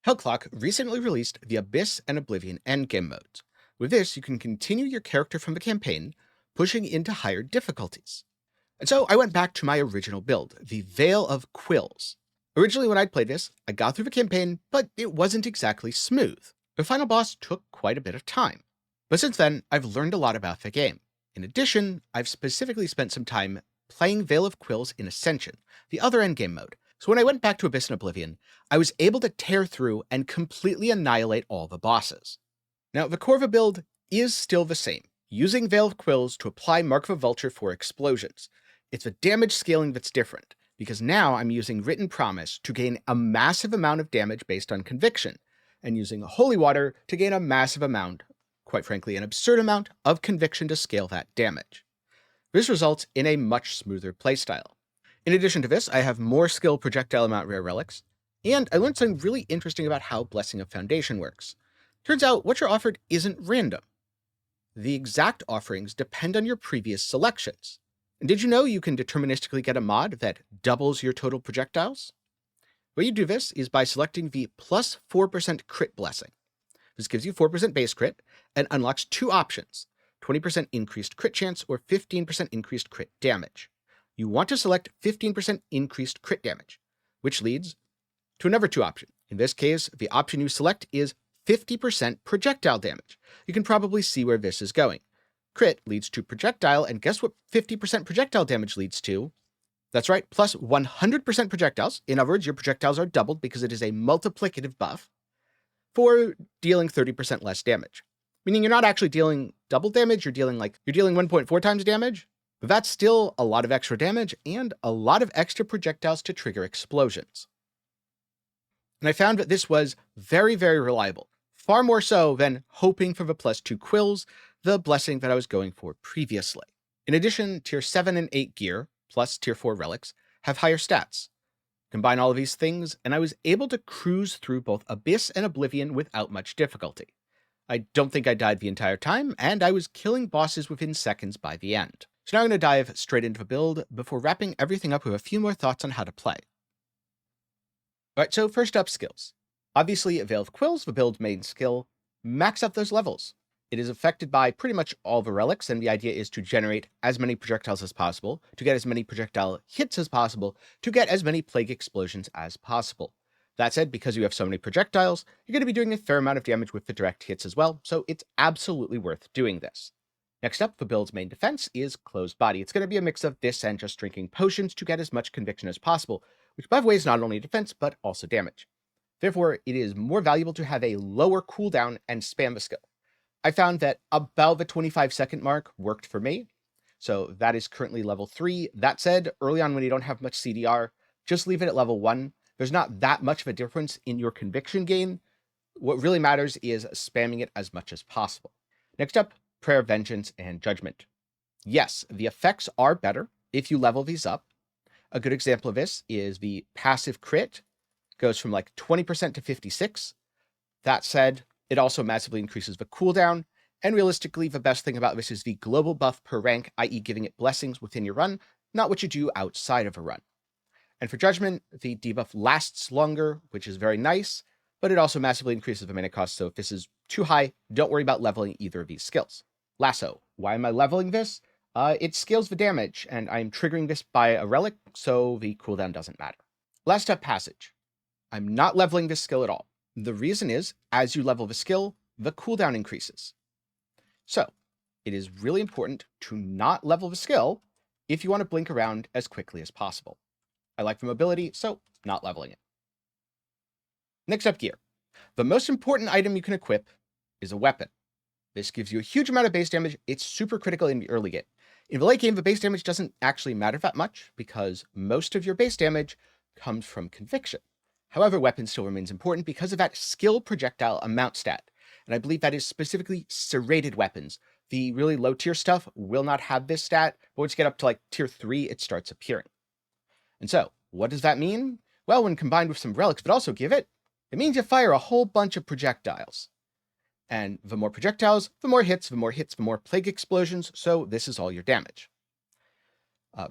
Hellclock recently released the Abyss and Oblivion Endgame modes. With this, you can continue your character from the campaign, pushing into higher difficulties. And so I went back to my original build, the Veil of Quills. Originally, when I'd played this, I got through the campaign, but it wasn't exactly smooth. The final boss took quite a bit of time. But since then, I've learned a lot about the game. In addition, I've specifically spent some time playing Veil of Quills in Ascension, the other endgame mode. So when I went back to Abyss and Oblivion, I was able to tear through and completely annihilate all the bosses. Now, the core of the build is still the same, using Veil of Quills to apply Mark of a Vulture for explosions. It's the damage scaling that's different, because now I'm using Written Promise to gain a massive amount of damage based on Conviction, and using Holy Water to gain a massive amount, quite frankly an absurd amount, of Conviction to scale that damage. This results in a much smoother playstyle. In addition to this, I have more skill projectile amount rare relics, and I learned something really interesting about how Blessing of Foundation works. Turns out what you're offered isn't random. The exact offerings depend on your previous selections. And did you know you can deterministically get a mod that doubles your total projectiles? The way you do this is by selecting the plus 4% crit blessing. This gives you 4% base crit and unlocks two options, 20% increased crit chance or 15% increased crit damage. You want to select 15% increased crit damage, which leads to another two options. In this case, the option you select is 50% projectile damage. You can probably see where this is going. Crit leads to projectile, and guess what 50% projectile damage leads to? That's right, plus 100% projectiles. In other words, your projectiles are doubled because it is a multiplicative buff for dealing 30% less damage. Meaning you're not actually dealing double damage, you're dealing 1.4 times damage, but that's still a lot of extra damage and a lot of extra projectiles to trigger explosions. And I found that this was very, very reliable, far more so than hoping for the plus 2 Quills, the blessing that I was going for previously. In addition, tier 7 and 8 gear, plus tier 4 relics, have higher stats. Combine all of these things, and I was able to cruise through both Abyss and Oblivion without much difficulty. I don't think I died the entire time, and I was killing bosses within seconds by the end. So now I'm going to dive straight into the build before wrapping everything up with a few more thoughts on how to play. Alright, so first up, skills. Obviously, Veil of Quills, the build main skill, max out those levels. It is affected by pretty much all the relics, and the idea is to generate as many projectiles as possible, to get as many projectile hits as possible, to get as many plague explosions as possible. That said, because you have so many projectiles, you're going to be doing a fair amount of damage with the direct hits as well, so it's absolutely worth doing this. Next up, the build's main defense is Closed Body. It's going to be a mix of this and just drinking potions to get as much conviction as possible, which by the way is not only defense, but also damage. Therefore, it is more valuable to have a lower cooldown and spam the skill. I found that about the 25-second mark worked for me, so that is currently level 3. That said, early on when you don't have much CDR, just leave it at level 1. There's not that much of a difference in your conviction gain. What really matters is spamming it as much as possible. Next up, Prayer, Vengeance, and Judgment. Yes, the effects are better if you level these up. A good example of this is the passive crit goes from 20% to 56. That said, it also massively increases the cooldown, and realistically, the best thing about this is the global buff per rank, i.e. giving it blessings within your run, not what you do outside of a run. And for Judgment, the debuff lasts longer, which is very nice, but it also massively increases the mana cost, so if this is too high, don't worry about leveling either of these skills. Lasso. Why am I leveling this? It scales the damage, and I'm triggering this by a relic, so the cooldown doesn't matter. Last up, Passage. I'm not leveling this skill at all. The reason is, as you level the skill, the cooldown increases. So, it is really important to not level the skill if you want to blink around as quickly as possible. I like the mobility, so not leveling it. Next up, gear. The most important item you can equip is a weapon. This gives you a huge amount of base damage. It's super critical in the early game. In the late game, the base damage doesn't actually matter that much because most of your base damage comes from Conviction. However, weapon still remains important because of that skill projectile amount stat. And I believe that is specifically serrated weapons. The really low tier stuff will not have this stat, but once you get up to tier 3, it starts appearing. And so, what does that mean? Well, when combined with some relics, but also give it means you fire a whole bunch of projectiles. And the more projectiles, the more hits, the more plague explosions, so this is all your damage.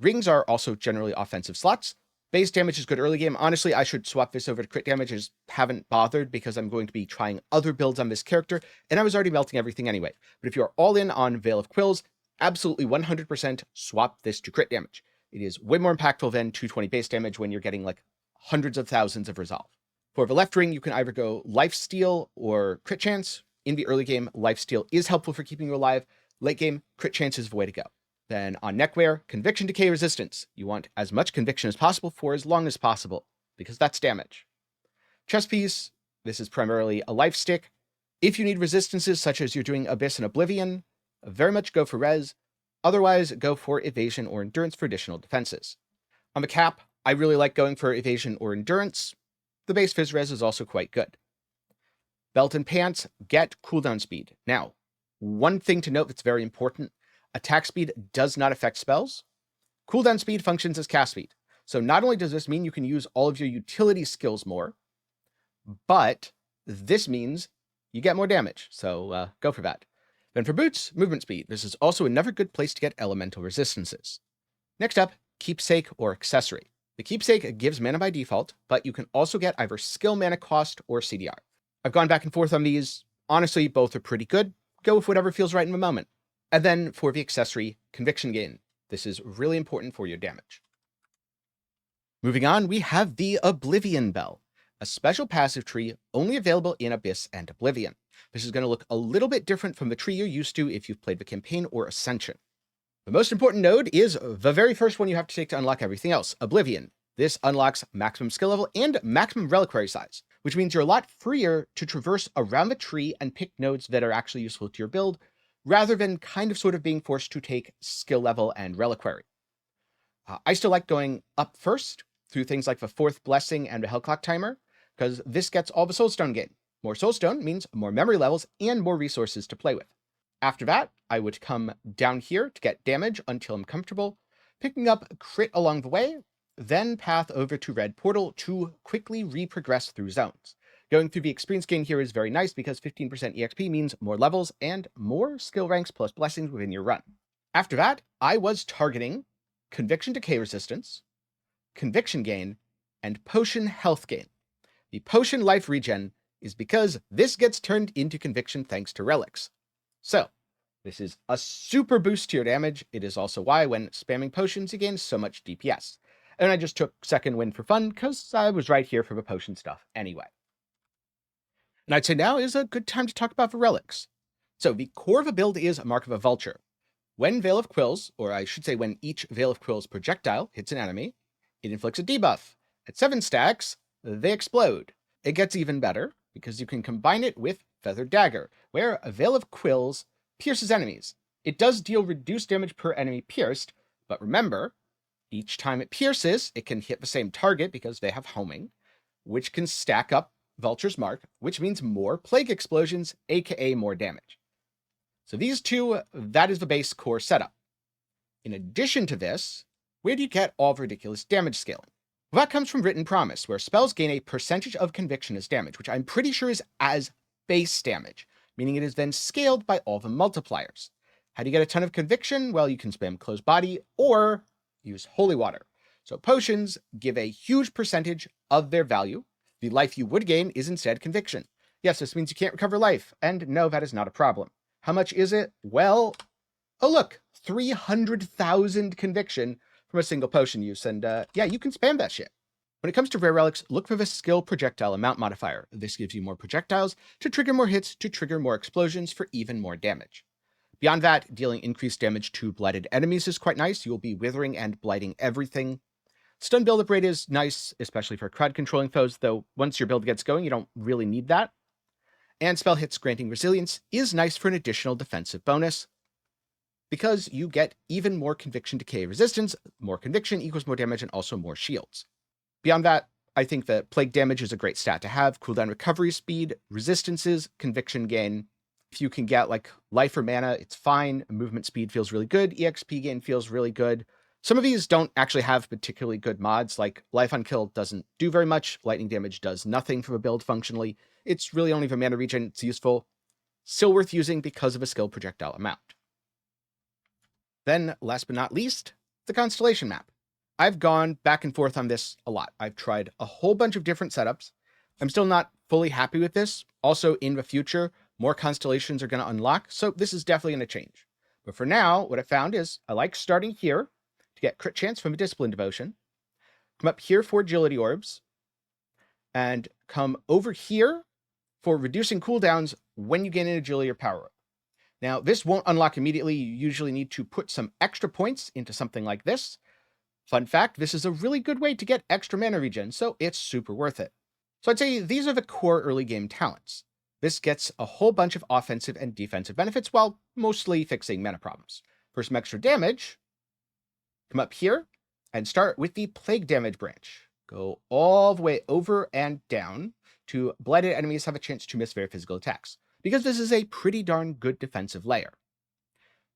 Rings are also generally offensive slots. Base damage is good early game. Honestly, I should swap this over to crit damage. I just haven't bothered because I'm going to be trying other builds on this character, and I was already melting everything anyway. But if you're all in on Veil of Quills, absolutely 100% swap this to crit damage. It is way more impactful than 220 base damage when you're getting like hundreds of thousands of resolve. For the left ring, you can either go lifesteal or crit chance. In the early game, lifesteal is helpful for keeping you alive. Late game, crit chance is the way to go. Then on neckwear, conviction decay resistance. You want as much conviction as possible for as long as possible, because that's damage. Chest piece, this is primarily a life stick. If you need resistances, such as you're doing Abyss and Oblivion, very much go for res. Otherwise, go for evasion or endurance for additional defenses. On the cap, I really like going for evasion or endurance. The base phys res is also quite good. Belt and pants, get cooldown speed. Now, one thing to note that's very important, attack speed does not affect spells. Cooldown speed functions as cast speed. So not only does this mean you can use all of your utility skills more, but this means you get more damage. So go for that. Then for boots, movement speed. This is also another good place to get elemental resistances. Next up, keepsake or accessory. The keepsake gives mana by default, but you can also get either skill mana cost or CDR. I've gone back and forth on these. Honestly, both are pretty good. Go with whatever feels right in the moment. And then for the accessory, conviction gain. This is really important for your damage. Moving on, we have the Oblivion Bell, a special passive tree only available in Abyss and Oblivion. This is going to look a little bit different from the tree you're used to if you've played the campaign or Ascension. The most important node is the very first one you have to take to unlock everything else, Oblivion. This unlocks maximum skill level and maximum reliquary size, which means you're a lot freer to traverse around the tree and pick nodes that are actually useful to your build, rather than kind of sort of being forced to take skill level and reliquary. I still like going up first through things like the fourth blessing and the hellclock timer, because this gets all the soulstone gain. More soulstone means more memory levels and more resources to play with. After that, I would come down here to get damage until I'm comfortable, picking up crit along the way, then path over to red portal to quickly re-progress through zones. Going through the experience gain here is very nice because 15% EXP means more levels and more skill ranks plus blessings within your run. After that, I was targeting conviction decay resistance, conviction gain, and potion health gain. The potion life regen is because this gets turned into conviction thanks to relics. So, this is a super boost to your damage. It is also why when spamming potions you gain so much DPS. And I just took second win for fun because I was right here for the potion stuff anyway. And I'd say now is a good time to talk about the relics. So the core of a build is a Mark of a Vulture. When Veil of Quills, or I should say when each Veil of Quills projectile hits an enemy, it inflicts a debuff. At 7 stacks, they explode. It gets even better, because you can combine it with Feathered Dagger, where a Veil of Quills pierces enemies. It does deal reduced damage per enemy pierced, but remember, each time it pierces, it can hit the same target because they have homing, which can stack up Vulture's Mark, which means more Plague Explosions, aka more damage. So these two, that is the base core setup. In addition to this, where do you get all the ridiculous damage scaling? Well, that comes from Written Promise, where spells gain a percentage of conviction as damage, which I'm pretty sure is as base damage, meaning it is then scaled by all the multipliers. How do you get a ton of conviction? Well, you can spam Close Body or use Holy Water. So potions give a huge percentage of their value. The life you would gain is instead conviction. Yes, this means you can't recover life, and no, that is not a problem. How much is it? Well, oh look, 300,000 conviction from a single potion use, and yeah, you can spam that shit. When it comes to rare relics, look for the skill projectile amount modifier. This gives you more projectiles to trigger more hits to trigger more explosions for even more damage. Beyond that, dealing increased damage to blighted enemies is quite nice. You'll be withering and blighting everything. Stun build-up rate is nice, especially for crowd-controlling foes, though once your build gets going, you don't really need that. And spell hits granting resilience is nice for an additional defensive bonus, because you get even more conviction decay resistance. More conviction equals more damage and also more shields. Beyond that, I think that plague damage is a great stat to have. Cooldown recovery speed, resistances, conviction gain. If you can get like life or mana, it's fine. Movement speed feels really good. EXP gain feels really good. Some of these don't actually have particularly good mods, like Life on Kill doesn't do very much. Lightning damage does nothing for a build functionally. It's really only for mana regen it's useful. Still worth using because of a skill projectile amount. Then, last but not least, the Constellation map. I've gone back and forth on this a lot. I've tried a whole bunch of different setups. I'm still not fully happy with this. Also, in the future, more constellations are going to unlock, so this is definitely going to change. But for now, what I found is I like starting here to get crit chance from a Discipline Devotion, come up here for Agility Orbs, and come over here for reducing cooldowns when you gain an Agility or Power Up. Now, this won't unlock immediately. You usually need to put some extra points into something like this. Fun fact, this is a really good way to get extra mana regen, so it's super worth it. So I'd say these are the core early game talents. This gets a whole bunch of offensive and defensive benefits while mostly fixing mana problems. For some extra damage, come up here and start with the Plague Damage branch. Go all the way over and down to blighted enemies have a chance to miss very physical attacks, because this is a pretty darn good defensive layer.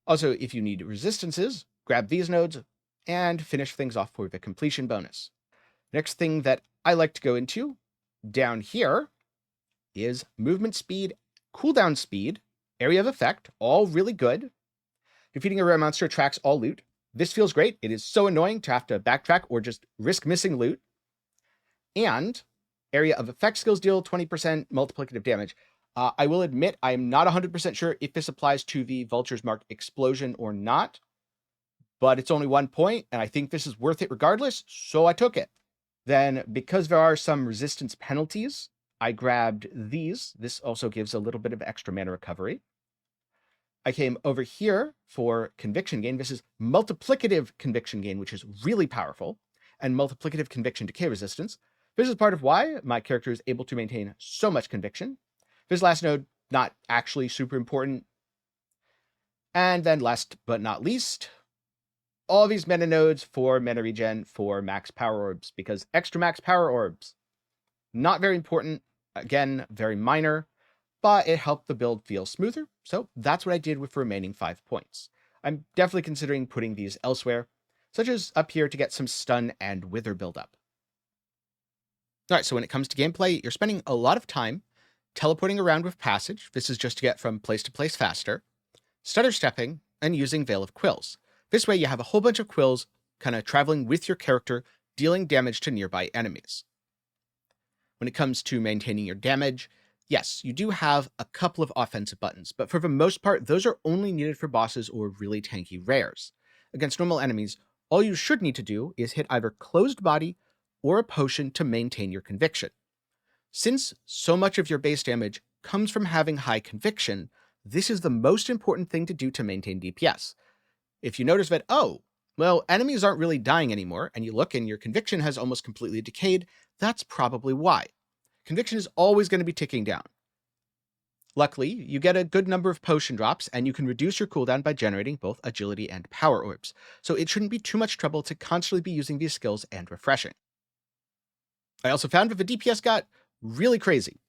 Also, if you need resistances, grab these nodes and finish things off for the completion bonus. Next thing that I like to go into down here is movement speed, cooldown speed, area of effect, all really good. Defeating a rare monster attracts all loot. This feels great. It is so annoying to have to backtrack or just risk missing loot. And area of effect skills deal 20% multiplicative damage. I will admit I am not 100% sure if this applies to the Vulture's Mark Explosion or not, but it's only 1 point, and I think this is worth it regardless, so I took it. Then, because there are some resistance penalties, I grabbed these. This also gives a little bit of extra mana recovery. I came over here for Conviction Gain. This is multiplicative Conviction Gain, which is really powerful, and multiplicative Conviction Decay Resistance. This is part of why my character is able to maintain so much conviction. This last node, not actually super important. And then last but not least, all these mana nodes for mana regen for max power orbs, because extra max power orbs, not very important, again, very minor, but it helped the build feel smoother, so that's what I did with the remaining 5 points. I'm definitely considering putting these elsewhere, such as up here to get some stun and wither buildup. Alright, so when it comes to gameplay, you're spending a lot of time teleporting around with passage. This is just to get from place to place faster, stutter stepping, and using Veil of Quills. This way you have a whole bunch of quills kind of traveling with your character, dealing damage to nearby enemies. When it comes to maintaining your damage, yes, you do have a couple of offensive buttons, but for the most part, those are only needed for bosses or really tanky rares. Against normal enemies, all you should need to do is hit either closed body or a potion to maintain your conviction. Since so much of your base damage comes from having high conviction, this is the most important thing to do to maintain DPS. If you notice that, oh, well, enemies aren't really dying anymore, and you look and your conviction has almost completely decayed, that's probably why. Conviction is always going to be ticking down. Luckily, you get a good number of potion drops, and you can reduce your cooldown by generating both agility and power orbs, so it shouldn't be too much trouble to constantly be using these skills and refreshing. I also found that the DPS got really crazy.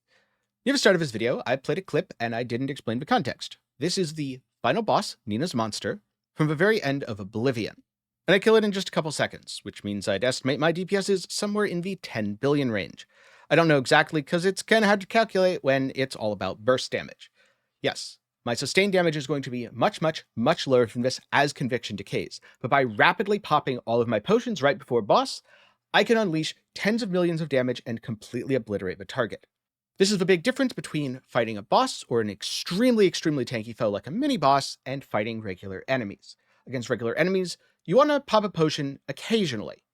Near the start of this video, I played a clip and I didn't explain the context. This is the final boss, Nina's Monster, from the very end of Oblivion. And I kill it in just a couple seconds, which means I'd estimate my DPS is somewhere in the 10 billion range. I don't know exactly because it's kind of hard to calculate when it's all about burst damage. Yes, my sustained damage is going to be much, much, much lower than this as conviction decays, but by rapidly popping all of my potions right before boss, I can unleash tens of millions of damage and completely obliterate the target. This is the big difference between fighting a boss or an extremely, extremely tanky foe like a mini-boss and fighting regular enemies. Against regular enemies, you want to pop a potion occasionally.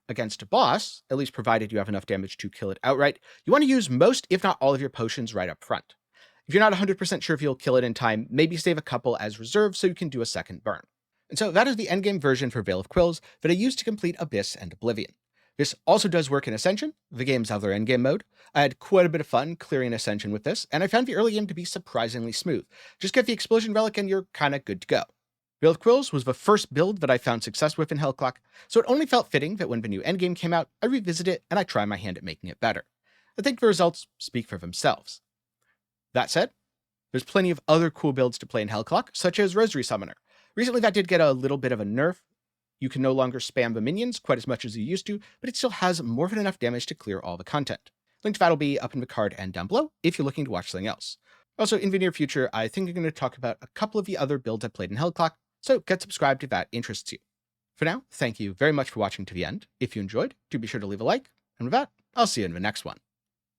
Against a boss, at least provided you have enough damage to kill it outright, you want to use most, if not all of your potions right up front. If you're not 100% sure if you'll kill it in time, maybe save a couple as reserve so you can do a second burn. And so that is the endgame version for Veil of Quills that I used to complete Abyss and Oblivion. This also does work in Ascension, the game's other endgame mode. I had quite a bit of fun clearing Ascension with this, and I found the early game to be surprisingly smooth. Just get the Explosion Relic and you're kinda good to go. Veil of Quills was the first build that I found success with in hellclock, so it only felt fitting that when the new endgame came out, I revisit it and I try my hand at making it better. I think the results speak for themselves. That said, there's plenty of other cool builds to play in hellclock, such as Rosary Summoner. Recently that did get a little bit of a nerf. You can no longer spam the minions quite as much as you used to, but it still has more than enough damage to clear all the content. Link to that will be up in the card and down below if you're looking to watch something else. Also, in the near future, I think I'm going to talk about a couple of the other builds I played in hellclock, so get subscribed if that interests you. For now, thank you very much for watching to the end. If you enjoyed, do be sure to leave a like, and with that, I'll see you in the next one.